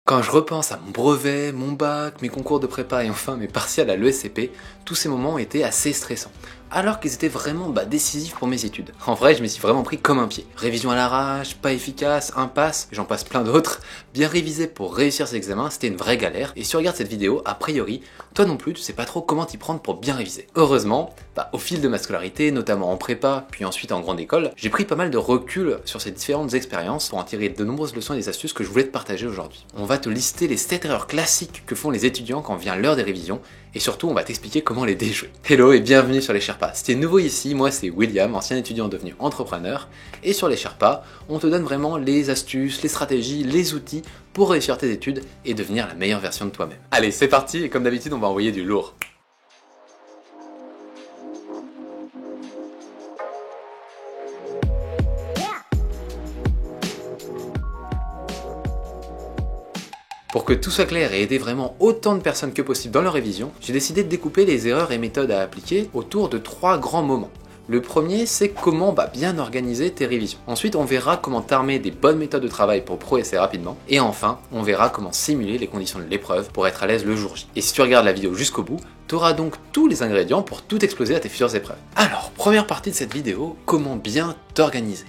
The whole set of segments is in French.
Quand je repense à mon brevet, mon bac, mes concours de prépa et enfin mes partiels à l'ESCP, tous ces moments étaient assez stressants, alors qu'ils étaient vraiment décisifs pour mes études. En vrai, je m'y suis vraiment pris comme un pied. Révision à l'arrache, pas efficace, impasse, j'en passe plein d'autres. Bien réviser pour réussir ces examens, c'était une vraie galère, et si tu regardes cette vidéo, a priori, toi non plus, tu sais pas trop comment t'y prendre pour bien réviser. Heureusement, au fil de ma scolarité, notamment en prépa, puis ensuite en grande école, j'ai pris pas mal de recul sur ces différentes expériences pour en tirer de nombreuses leçons et des astuces que je voulais te partager aujourd'hui. On va te lister les 7 erreurs classiques que font les étudiants quand vient l'heure des révisions, et surtout on va t'expliquer comment les déjouer. Hello et bienvenue sur les Sherpas. Si t'es nouveau ici, moi c'est William, ancien étudiant devenu entrepreneur, et sur les Sherpas, on te donne vraiment les astuces, les stratégies, les outils pour réussir tes études et devenir la meilleure version de toi-même. Allez, c'est parti, et comme d'habitude on va envoyer du lourd. Pour que tout soit clair et aider vraiment autant de personnes que possible dans leur révision, j'ai décidé de découper les erreurs et méthodes à appliquer autour de 3 grands moments. Le premier, c'est comment bien organiser tes révisions. Ensuite, on verra comment t'armer des bonnes méthodes de travail pour progresser rapidement. Et enfin, on verra comment simuler les conditions de l'épreuve pour être à l'aise le jour J. Et si tu regardes la vidéo jusqu'au bout, tu auras donc tous les ingrédients pour tout exploser à tes futures épreuves. Alors, première partie de cette vidéo, comment bien t'organiser.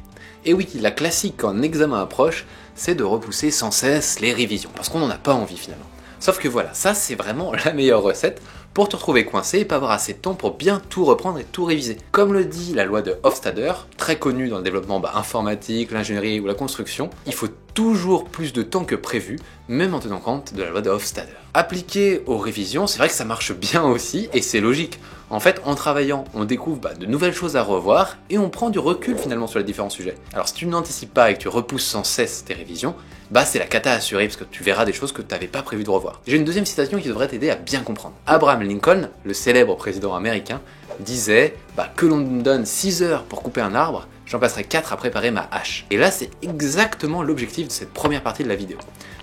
Et oui, la classique quand un examen approche, c'est de repousser sans cesse les révisions, parce qu'on n'en a pas envie finalement. Sauf que voilà, ça c'est vraiment la meilleure recette pour te retrouver coincé et pas avoir assez de temps pour bien tout reprendre et tout réviser. Comme le dit la loi de Hofstadter, très connue dans le développement informatique, l'ingénierie ou la construction, il faut toujours plus de temps que prévu, même en tenant compte de la loi de Hofstadter. Appliqué aux révisions, c'est vrai que ça marche bien aussi, et c'est logique. En fait, en travaillant, on découvre de nouvelles choses à revoir, et on prend du recul finalement sur les différents sujets. Alors si tu n'anticipes pas et que tu repousses sans cesse tes révisions, c'est la cata assurée, parce que tu verras des choses que tu n'avais pas prévu de revoir. J'ai une deuxième citation qui devrait t'aider à bien comprendre. Abraham Lincoln, le célèbre président américain, disait que l'on me donne 6 heures pour couper un arbre, j'en passerai 4 à préparer ma hache. Et là, c'est exactement l'objectif de cette première partie de la vidéo.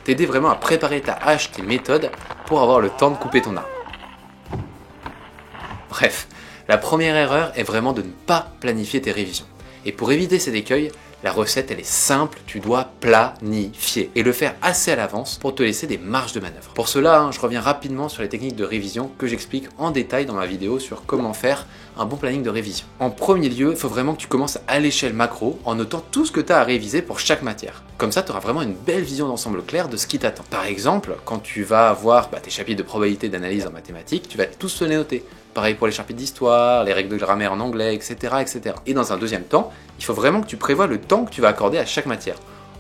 T'aider vraiment à préparer ta hache, tes méthodes, pour avoir le temps de couper ton arbre. Bref, la première erreur est vraiment de ne pas planifier tes révisions. Et pour éviter cet écueil, la recette elle est simple, tu dois planifier et le faire assez à l'avance pour te laisser des marges de manœuvre. Pour cela, je reviens rapidement sur les techniques de révision que j'explique en détail dans ma vidéo sur comment faire un bon planning de révision. En premier lieu, il faut vraiment que tu commences à l'échelle macro en notant tout ce que tu as à réviser pour chaque matière. Comme ça, tu auras vraiment une belle vision d'ensemble claire de ce qui t'attend. Par exemple, quand tu vas avoir tes chapitres de probabilité d'analyse en mathématiques, tu vas tous les noter. Pareil pour les chapitres d'histoire, les règles de grammaire en anglais, etc., etc. Et dans un deuxième temps, il faut vraiment que tu prévois le temps que tu vas accorder à chaque matière,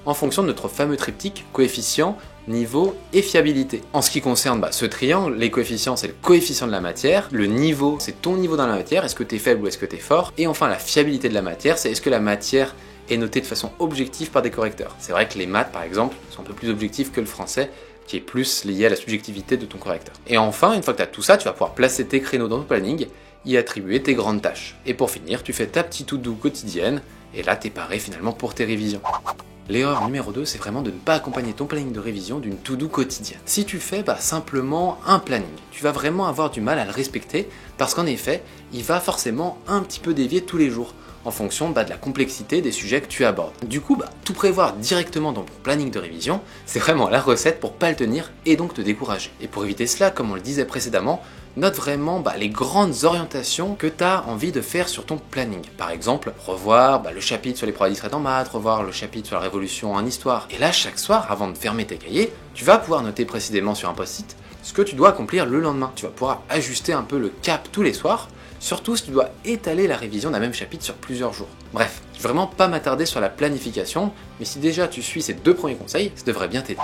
en fonction de notre fameux triptyque coefficient, niveau et fiabilité. En ce qui concerne ce triangle, les coefficients c'est le coefficient de la matière, le niveau c'est ton niveau dans la matière, est-ce que tu es faible ou est-ce que tu es fort, et enfin la fiabilité de la matière, c'est est-ce que la matière est notée de façon objective par des correcteurs. C'est vrai que les maths par exemple sont un peu plus objectifs que le français, qui est plus lié à la subjectivité de ton correcteur. Et enfin, une fois que tu as tout ça, tu vas pouvoir placer tes créneaux dans ton planning, y attribuer tes grandes tâches. Et pour finir, tu fais ta petite to-do quotidienne, et là t'es paré finalement pour tes révisions. L'erreur numéro 2, c'est vraiment de ne pas accompagner ton planning de révision d'une to-do quotidienne. Si tu fais simplement un planning, tu vas vraiment avoir du mal à le respecter, parce qu'en effet, il va forcément un petit peu dévier tous les jours, en fonction de la complexité des sujets que tu abordes. Du coup, tout prévoir directement dans ton planning de révision, c'est vraiment la recette pour pas le tenir et donc te décourager. Et pour éviter cela, comme on le disait précédemment, note vraiment les grandes orientations que tu as envie de faire sur ton planning. Par exemple, revoir le chapitre sur les probabilités discrètes en maths, revoir le chapitre sur la révolution en histoire. Et là, chaque soir, avant de fermer tes cahiers, tu vas pouvoir noter précisément sur un post-it ce que tu dois accomplir le lendemain. Tu vas pouvoir ajuster un peu le cap tous les soirs, surtout si tu dois étaler la révision d'un même chapitre sur plusieurs jours. Bref, je vais vraiment pas m'attarder sur la planification, mais si déjà tu suis ces 2 premiers conseils, ça devrait bien t'aider.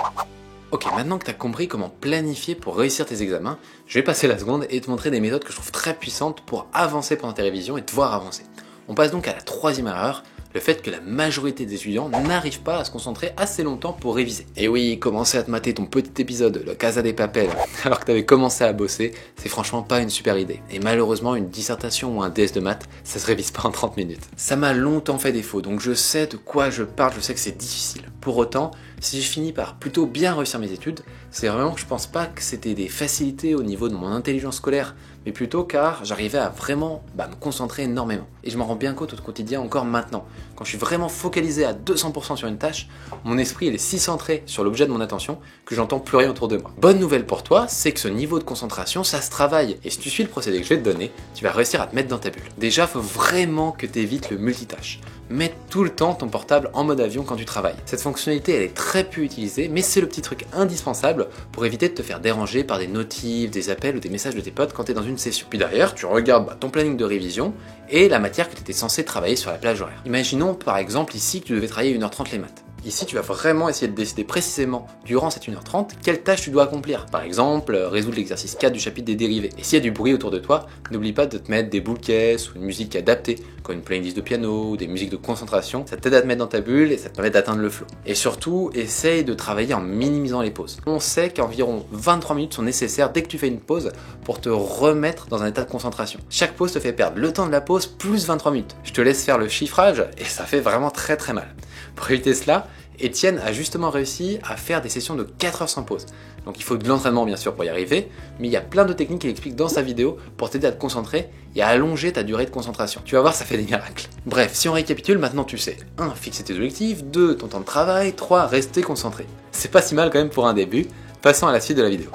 Ok, maintenant que tu as compris comment planifier pour réussir tes examens, je vais passer la seconde et te montrer des méthodes que je trouve très puissantes pour avancer pendant tes révisions et te voir avancer. On passe donc à la 3e erreur, le fait que la majorité des étudiants n'arrivent pas à se concentrer assez longtemps pour réviser. Et oui, commencer à te mater ton petit épisode La Casa des Papel alors que tu avais commencé à bosser, c'est franchement pas une super idée. Et malheureusement, une dissertation ou un DS de maths, ça se révise pas en 30 minutes. Ça m'a longtemps fait défaut, donc je sais de quoi je parle, je sais que c'est difficile. Pour autant, Si je finis par plutôt bien réussir mes études, c'est vraiment que je pense pas que c'était des facilités au niveau de mon intelligence scolaire, mais plutôt car j'arrivais à vraiment me concentrer énormément. Et je m'en rends bien compte au quotidien encore maintenant. Quand je suis vraiment focalisé à 200% sur une tâche, mon esprit il est si centré sur l'objet de mon attention que j'entends plus rien autour de moi. Bonne nouvelle pour toi, c'est que ce niveau de concentration, ça se travaille. Et si tu suis le procédé que je vais te donner, tu vas réussir à te mettre dans ta bulle. Déjà, faut vraiment que tu évites le multitâche. Mets tout le temps ton portable en mode avion quand tu travailles. Cette fonctionnalité, elle est très peu utilisée, mais c'est le petit truc indispensable pour éviter de te faire déranger par des notifs, des appels ou des messages de tes potes quand tu es dans une session. Puis derrière, tu regardes ton planning de révision et la matière que tu étais censé travailler sur la plage horaire. Imaginons par exemple ici que tu devais travailler 1h30 les maths. Ici, tu vas vraiment essayer de décider précisément, durant cette 1h30, quelle tâche tu dois accomplir. Par exemple, résoudre l'exercice 4 du chapitre des dérivés. Et s'il y a du bruit autour de toi, n'oublie pas de te mettre des boules caisses ou une musique adaptée, comme une playlist de piano ou des musiques de concentration. Ça t'aide à te mettre dans ta bulle et ça te permet d'atteindre le flow. Et surtout, essaye de travailler en minimisant les pauses. On sait qu'environ 23 minutes sont nécessaires dès que tu fais une pause pour te remettre dans un état de concentration. Chaque pause te fait perdre le temps de la pause plus 23 minutes. Je te laisse faire le chiffrage et ça fait vraiment très très mal. Pour éviter cela, Étienne a justement réussi à faire des sessions de 4 heures sans pause. Donc il faut de l'entraînement bien sûr pour y arriver, mais il y a plein de techniques qu'il explique dans sa vidéo pour t'aider à te concentrer et à allonger ta durée de concentration. Tu vas voir, ça fait des miracles. Bref, si on récapitule, maintenant tu sais. 1. Fixer tes objectifs. 2. Ton temps de travail. 3. Rester concentré. C'est pas si mal quand même pour un début. Passons à la suite de la vidéo.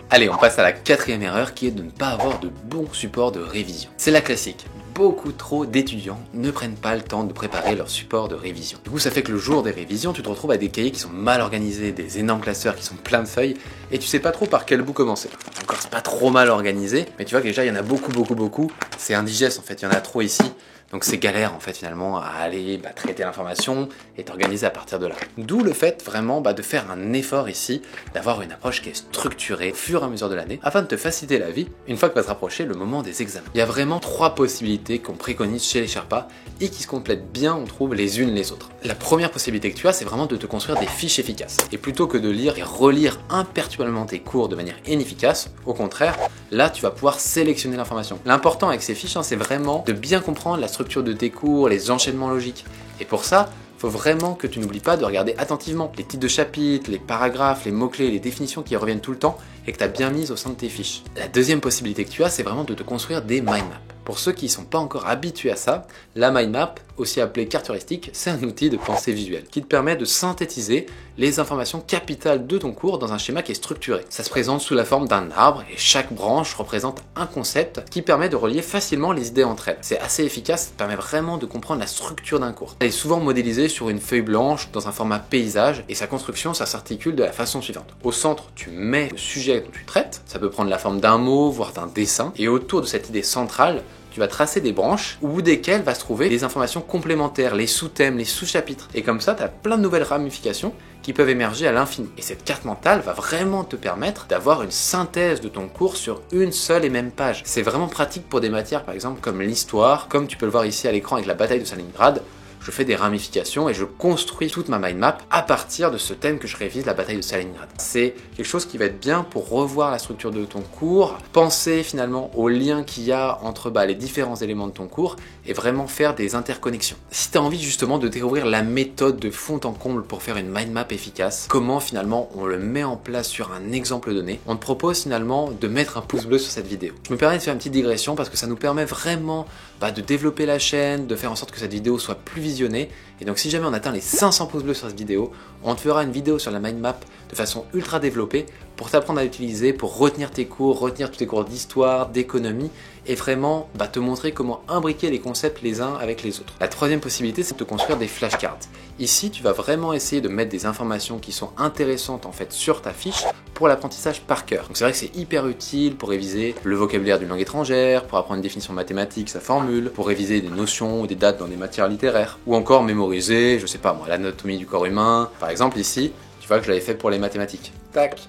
Allez, on passe à la 4e erreur qui est de ne pas avoir de bons supports de révision. C'est la classique. Beaucoup trop d'étudiants ne prennent pas le temps de préparer leur support de révision. Du coup, ça fait que le jour des révisions, tu te retrouves avec des cahiers qui sont mal organisés, des énormes classeurs qui sont pleins de feuilles, et tu sais pas trop par quel bout commencer. Encore, c'est pas trop mal organisé, mais tu vois que déjà, il y en a beaucoup. C'est indigeste en fait, il y en a trop ici. Donc c'est galère en fait finalement à aller traiter l'information et t'organiser à partir de là. D'où le fait vraiment de faire un effort ici, d'avoir une approche qui est structurée au fur et à mesure de l'année afin de te faciliter la vie une fois que va se rapprocher le moment des examens. Il y a vraiment 3 possibilités qu'on préconise chez les Sherpas et qui se complètent bien, on trouve, les unes les autres. La première possibilité que tu as, c'est vraiment de te construire des fiches efficaces. Et plutôt que de lire et relire imperturbablement tes cours de manière inefficace, au contraire, là tu vas pouvoir sélectionner l'information. L'important avec ces fiches, c'est vraiment de bien comprendre la structure de tes cours, les enchaînements logiques. Et pour ça, il faut vraiment que tu n'oublies pas de regarder attentivement les titres de chapitres, les paragraphes, les mots-clés, les définitions qui reviennent tout le temps et que tu as bien mises au sein de tes fiches. La deuxième possibilité que tu as, c'est vraiment de te construire des mind maps. Pour ceux qui ne sont pas encore habitués à ça, la mind map, aussi appelée carte heuristique, c'est un outil de pensée visuelle qui te permet de synthétiser les informations capitales de ton cours dans un schéma qui est structuré. Ça se présente sous la forme d'un arbre et chaque branche représente un concept qui permet de relier facilement les idées entre elles. C'est assez efficace, ça permet vraiment de comprendre la structure d'un cours. Elle est souvent modélisée sur une feuille blanche dans un format paysage et sa construction, ça s'articule de la façon suivante. Au centre, tu mets le sujet dont tu traites, ça peut prendre la forme d'un mot, voire d'un dessin, et autour de cette idée centrale, tu vas tracer des branches au bout desquelles va se trouver les informations complémentaires, les sous-thèmes, les sous-chapitres. Et comme ça, tu as plein de nouvelles ramifications qui peuvent émerger à l'infini. Et cette carte mentale va vraiment te permettre d'avoir une synthèse de ton cours sur une seule et même page. C'est vraiment pratique pour des matières par exemple comme l'histoire, comme tu peux le voir ici à l'écran avec la bataille de Stalingrad. Je fais des ramifications et je construis toute ma mind map à partir de ce thème que je révise, la bataille de Stalingrad. C'est quelque chose qui va être bien pour revoir la structure de ton cours, penser finalement aux liens qu'il y a entre les différents éléments de ton cours et vraiment faire des interconnexions. Si tu as envie justement de découvrir la méthode de fond en comble pour faire une mind map efficace, comment finalement on le met en place sur un exemple donné, on te propose finalement de mettre un pouce bleu sur cette vidéo. Je me permets de faire une petite digression parce que ça nous permet vraiment de développer la chaîne, de faire en sorte que cette vidéo soit plus visionnée. Et donc si jamais on atteint les 500 pouces bleus sur cette vidéo, on te fera une vidéo sur la mind map de façon ultra développée pour t'apprendre à l'utiliser, pour retenir tes cours, retenir tous tes cours d'histoire, d'économie et vraiment te montrer comment imbriquer les concepts les uns avec les autres. La troisième possibilité, c'est de te construire des flashcards. Ici, tu vas vraiment essayer de mettre des informations qui sont intéressantes en fait sur ta fiche pour l'apprentissage par cœur. Donc c'est vrai que c'est hyper utile pour réviser le vocabulaire d'une langue étrangère, pour apprendre une définition mathématique, sa formule, pour réviser des notions ou des dates dans des matières littéraires, ou encore mémoriser, je sais pas moi, l'anatomie du corps humain. Par exemple ici, tu vois que je l'avais fait pour les mathématiques. Tac.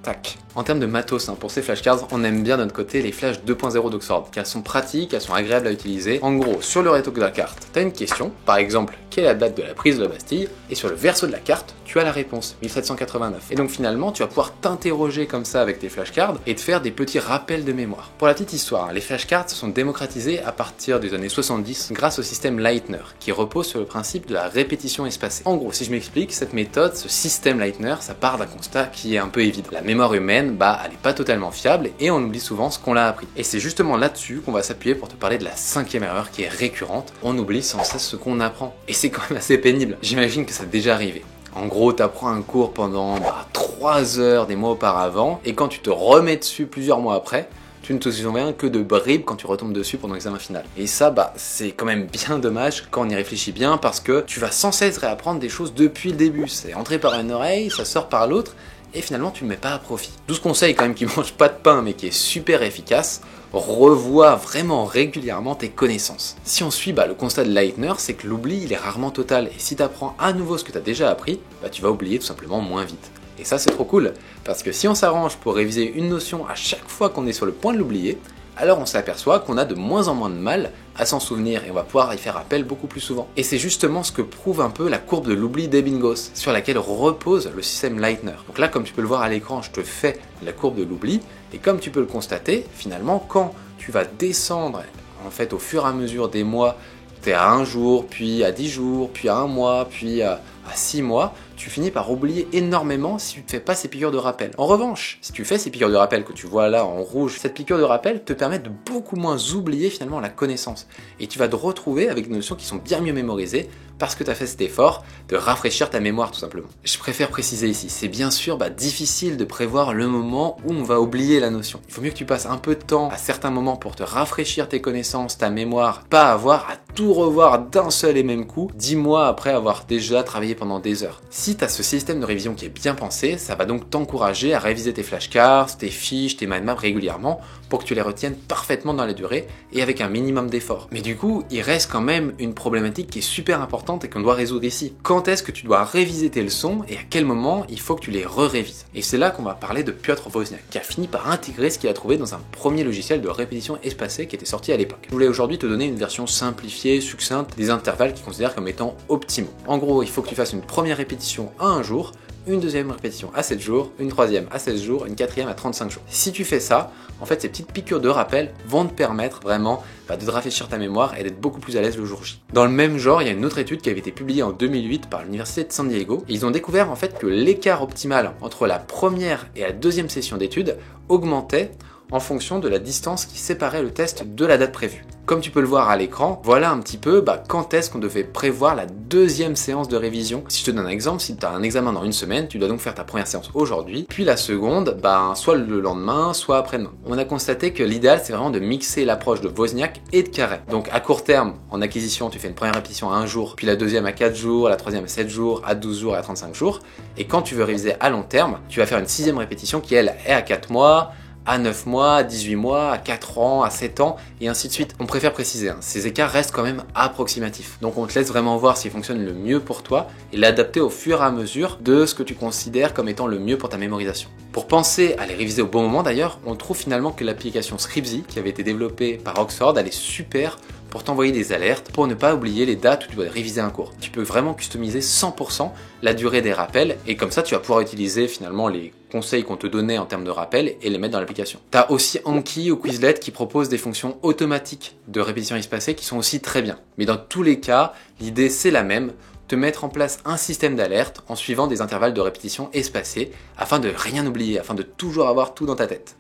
Tac. En termes de matos, pour ces flashcards, on aime bien de notre côté les Flash 2.0 d'Oxford, car elles sont pratiques, elles sont agréables à utiliser. En gros, sur le réto de la carte, tu as une question, par exemple, quelle est la date de la prise de la Bastille, et sur le verso de la carte, tu as la réponse, 1789. Et donc finalement, tu vas pouvoir t'interroger comme ça avec tes flashcards et te faire des petits rappels de mémoire. Pour la petite histoire, les flashcards se sont démocratisés à partir des années 70 grâce au système Leitner, qui repose sur le principe de la répétition espacée. En gros, si je m'explique, cette méthode, ce système Leitner, ça part d'un constat qui est un peu évident. La mémoire humaine, elle n'est pas totalement fiable et on oublie souvent ce qu'on l'a appris. Et c'est justement là-dessus qu'on va s'appuyer pour te parler de la 5e erreur qui est récurrente. On oublie sans cesse ce qu'on apprend. Et c'est quand même assez pénible. J'imagine que ça t'est déjà arrivé. En gros, tu apprends un cours pendant 3 heures des mois auparavant, et quand tu te remets dessus plusieurs mois après, tu ne te souviens que de bribes quand tu retombes dessus pendant l'examen final. Et ça, c'est quand même bien dommage quand on y réfléchit bien, parce que tu vas sans cesse réapprendre des choses depuis le début. C'est entré par une oreille, ça sort par l'autre, et finalement tu ne mets pas à profit. 12 conseils quand même qui mange pas de pain mais qui est super efficace. Revois vraiment régulièrement tes connaissances. Si on suit le constat de Leitner, c'est que l'oubli il est rarement total, et si tu apprends à nouveau ce que tu as déjà appris, tu vas oublier tout simplement moins vite. Et ça c'est trop cool, parce que si on s'arrange pour réviser une notion à chaque fois qu'on est sur le point de l'oublier, alors on s'aperçoit qu'on a de moins en moins de mal à s'en souvenir et on va pouvoir y faire appel beaucoup plus souvent. Et c'est justement ce que prouve un peu la courbe de l'oubli d'Ebbinghaus, sur laquelle repose le système Leitner. Donc là, comme tu peux le voir à l'écran, je te fais la courbe de l'oubli, et comme tu peux le constater, finalement, quand tu vas descendre en fait au fur et à mesure des mois, tu es à 1 jour, puis à 10 jours, puis à 1 mois, puis à 6 mois, tu finis par oublier énormément si tu ne fais pas ces piqûres de rappel. En revanche, si tu fais ces piqûres de rappel que tu vois là en rouge, cette piqûre de rappel te permet de beaucoup moins oublier finalement la connaissance. Et tu vas te retrouver avec des notions qui sont bien mieux mémorisées parce que tu as fait cet effort de rafraîchir ta mémoire tout simplement. Je préfère préciser ici, c'est bien sûr difficile de prévoir le moment où on va oublier la notion. Il faut mieux que tu passes un peu de temps à certains moments pour te rafraîchir tes connaissances, ta mémoire, pas avoir à tout revoir d'un seul et même coup 10 mois après avoir déjà travaillé pendant des heures. Si tu as ce système de révision qui est bien pensé, ça va donc t'encourager à réviser tes flashcards, tes fiches, tes mind maps régulièrement pour que tu les retiennes parfaitement dans la durée et avec un minimum d'effort. Mais du coup, il reste quand même une problématique qui est super importante et qu'on doit résoudre ici. Quand est-ce que tu dois réviser tes leçons et à quel moment il faut que tu les révises? Et c'est là qu'on va parler de Piotr Wozniak, qui a fini par intégrer ce qu'il a trouvé dans un premier logiciel de répétition espacée qui était sorti à l'époque. Je voulais aujourd'hui te donner une version simplifiée, succincte des intervalles qu'il considère comme étant optimaux. En gros, il faut que tu fasses une première répétition à 1 jour, une deuxième répétition à 7 jours, une troisième à 16 jours, une quatrième à 35 jours. Si tu fais ça, en fait, ces petites piqûres de rappel vont te permettre vraiment de rafraîchir ta mémoire et d'être beaucoup plus à l'aise le jour J. Dans le même genre, il y a une autre étude qui avait été publiée en 2008 par l'université de San Diego. Et ils ont découvert en fait que l'écart optimal entre la première et la deuxième session d'études augmentait en fonction de la distance qui séparait le test de la date prévue. Comme tu peux le voir à l'écran, voilà un petit peu quand est-ce qu'on devait prévoir la deuxième séance de révision. Si je te donne un exemple, si tu as un examen dans une semaine, tu dois donc faire ta première séance aujourd'hui, puis la seconde, soit le lendemain, soit après-demain. On a constaté que l'idéal, c'est vraiment de mixer l'approche de Wozniak et de Carey. Donc à court terme, en acquisition, tu fais une première répétition à 1 jour, puis la deuxième à 4 jours, la troisième à 7 jours, à 12 jours et à 35 jours. Et quand tu veux réviser à long terme, tu vas faire une 6e répétition qui, elle, est à 4 mois, à 9 mois, à 18 mois, à 4 ans, à 7 ans, et ainsi de suite. On préfère préciser, ces écarts restent quand même approximatifs. Donc on te laisse vraiment voir ce qui fonctionne le mieux pour toi et l'adapter au fur et à mesure de ce que tu considères comme étant le mieux pour ta mémorisation. Pour penser à les réviser au bon moment d'ailleurs, on trouve finalement que l'application Scripzy, qui avait été développée par Oxford, elle est super pour t'envoyer des alertes, pour ne pas oublier les dates où tu dois réviser un cours. Tu peux vraiment customiser 100% la durée des rappels, et comme ça tu vas pouvoir utiliser finalement les conseils qu'on te donnait en termes de rappel et les mettre dans l'application. Tu as aussi Anki ou Quizlet qui proposent des fonctions automatiques de répétition espacée qui sont aussi très bien. Mais dans tous les cas, l'idée c'est la même, te mettre en place un système d'alerte en suivant des intervalles de répétition espacés afin de rien oublier, afin de toujours avoir tout dans ta tête.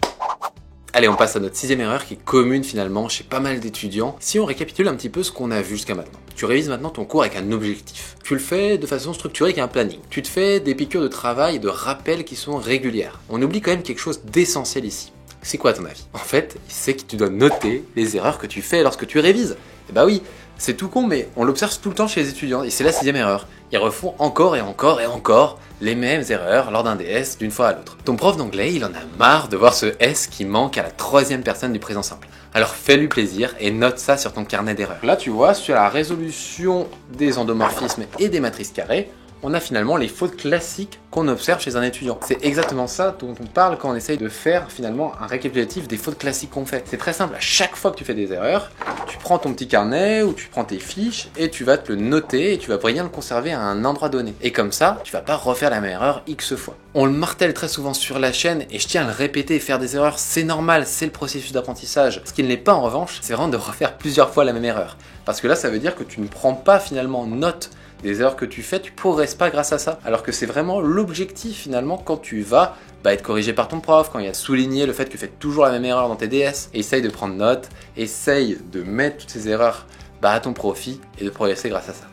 Allez, on passe à notre 6e erreur qui est commune finalement chez pas mal d'étudiants. Si on récapitule un petit peu ce qu'on a vu jusqu'à maintenant. Tu révises maintenant ton cours avec un objectif. Tu le fais de façon structurée avec un planning. Tu te fais des piqûres de travail et de rappels qui sont régulières. On oublie quand même quelque chose d'essentiel ici. C'est quoi à ton avis? En fait, c'est que tu dois noter les erreurs que tu fais lorsque tu révises. Et bah oui, c'est tout con, mais on l'observe tout le temps chez les étudiants et c'est la 6e erreur. Ils refont encore et encore et encore les mêmes erreurs lors d'un DS d'une fois à l'autre. Ton prof d'anglais, il en a marre de voir ce S qui manque à la 3e personne du présent simple. Alors fais-lui plaisir et note ça sur ton carnet d'erreurs. Là, tu vois, sur la résolution des endomorphismes et des matrices carrées, on a finalement les fautes classiques qu'on observe chez un étudiant. C'est exactement ça dont on parle quand on essaye de faire finalement un récapitulatif des fautes classiques qu'on fait. C'est très simple, à chaque fois que tu fais des erreurs, tu prends ton petit carnet ou tu prends tes fiches et tu vas te le noter et tu vas bien le conserver à un endroit donné. Et comme ça, tu vas pas refaire la même erreur X fois. On le martèle très souvent sur la chaîne et je tiens à le répéter, faire des erreurs, c'est normal, c'est le processus d'apprentissage. Ce qui ne l'est pas en revanche, c'est vraiment de refaire plusieurs fois la même erreur. Parce que là, ça veut dire que tu ne prends pas finalement note des erreurs que tu fais, tu progresses pas grâce à ça. Alors que c'est vraiment l'objectif finalement quand tu vas être corrigé par ton prof, quand il a souligné le fait que tu fais toujours la même erreur dans tes DS. Essaye de prendre note, essaye de mettre toutes ces erreurs à ton profit et de progresser grâce à ça.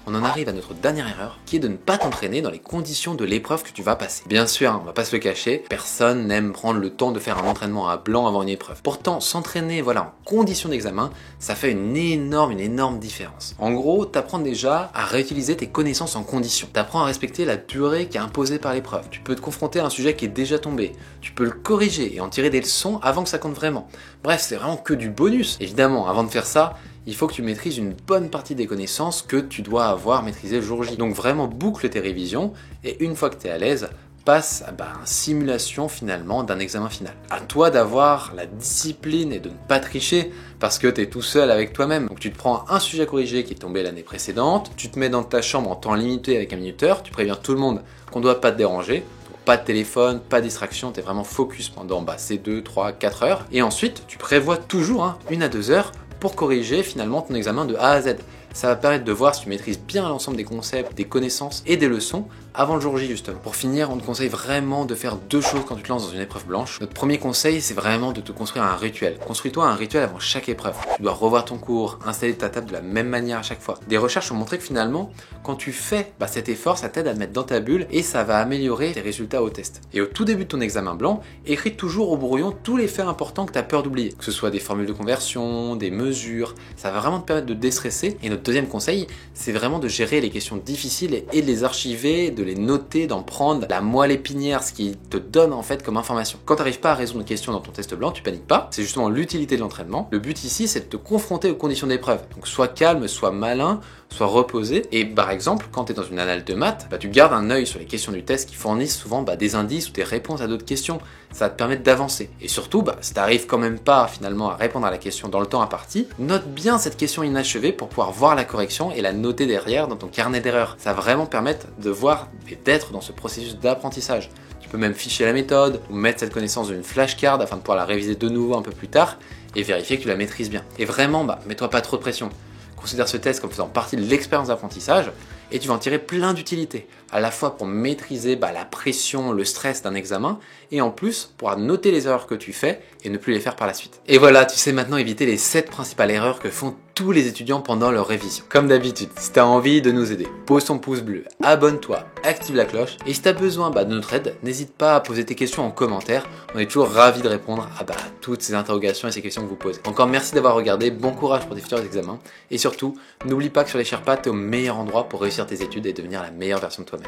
On en arrive à notre dernière erreur, qui est de ne pas t'entraîner dans les conditions de l'épreuve que tu vas passer. Bien sûr, on va pas se le cacher, personne n'aime prendre le temps de faire un entraînement à blanc avant une épreuve. Pourtant, s'entraîner en conditions d'examen, ça fait une énorme différence. En gros, t'apprends déjà à réutiliser tes connaissances en conditions. T'apprends à respecter la durée qui est imposée par l'épreuve. Tu peux te confronter à un sujet qui est déjà tombé. Tu peux le corriger et en tirer des leçons avant que ça compte vraiment. Bref, c'est vraiment que du bonus. Évidemment, avant de faire ça, il faut que tu maîtrises une bonne partie des connaissances que tu dois avoir maîtrisées le jour J. Donc vraiment boucle tes révisions et une fois que tu es à l'aise, passe à une simulation finalement d'un examen final. À toi d'avoir la discipline et de ne pas tricher parce que tu es tout seul avec toi-même. Donc tu te prends un sujet corrigé qui est tombé l'année précédente, tu te mets dans ta chambre en temps limité avec un minuteur, tu préviens tout le monde qu'on ne doit pas te déranger. Pas de téléphone, pas de distraction, tu es vraiment focus pendant ces 2, 3, 4 heures. Et ensuite, tu prévois toujours 1 à 2 heures pour corriger finalement ton examen de A à Z. Ça va permettre de voir si tu maîtrises bien l'ensemble des concepts, des connaissances et des leçons avant le jour J justement. Pour finir, on te conseille vraiment de faire 2 choses quand tu te lances dans une épreuve blanche. Notre premier conseil, c'est vraiment de te construire un rituel. Construis-toi un rituel avant chaque épreuve. Tu dois revoir ton cours, installer ta table de la même manière à chaque fois. Des recherches ont montré que finalement, quand tu fais cet effort, ça t'aide à te mettre dans ta bulle et ça va améliorer tes résultats au test. Et au tout début de ton examen blanc, écris toujours au brouillon tous les faits importants que tu as peur d'oublier. Que ce soit des formules de conversion, des mesures, ça va vraiment te permettre de déstresser. Et notre deuxième conseil, c'est vraiment de gérer les questions difficiles et de les archiver, de les noter, d'en prendre la moelle épinière, ce qui te donne en fait comme information. Quand tu n'arrives pas à résoudre une question dans ton test blanc, tu paniques pas, c'est justement l'utilité de l'entraînement. Le but ici, c'est de te confronter aux conditions d'épreuve. Donc sois calme, sois malin, sois reposé. Et par exemple, quand tu es dans une annale de maths, tu gardes un œil sur les questions du test qui fournissent souvent des indices ou des réponses à d'autres questions. Ça va te permettre d'avancer. Et surtout, si tu n'arrives quand même pas finalement à répondre à la question dans le temps imparti, note bien cette question inachevée pour pouvoir voir la correction et la noter derrière dans ton carnet d'erreurs. Ça va vraiment permettre de voir et d'être dans ce processus d'apprentissage. Tu peux même ficher la méthode ou mettre cette connaissance dans une flashcard afin de pouvoir la réviser de nouveau un peu plus tard et vérifier que tu la maîtrises bien. Et vraiment, mets-toi pas trop de pression. Considère ce test comme faisant partie de l'expérience d'apprentissage et tu vas en tirer plein d'utilités, à la fois pour maîtriser la pression, le stress d'un examen et en plus pour noter les erreurs que tu fais et ne plus les faire par la suite. Et voilà, tu sais maintenant éviter les 7 principales erreurs que font tous les étudiants pendant leur révision. Comme d'habitude, si tu as envie de nous aider, pose ton pouce bleu, abonne-toi, active la cloche et si tu as besoin de notre aide, n'hésite pas à poser tes questions en commentaire. On est toujours ravis de répondre à toutes ces interrogations et ces questions que vous posez. Encore merci d'avoir regardé, bon courage pour tes futurs examens et surtout, n'oublie pas que sur les Sherpas, tu es au meilleur endroit pour réussir tes études et devenir la meilleure version de toi-même.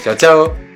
Ciao ciao!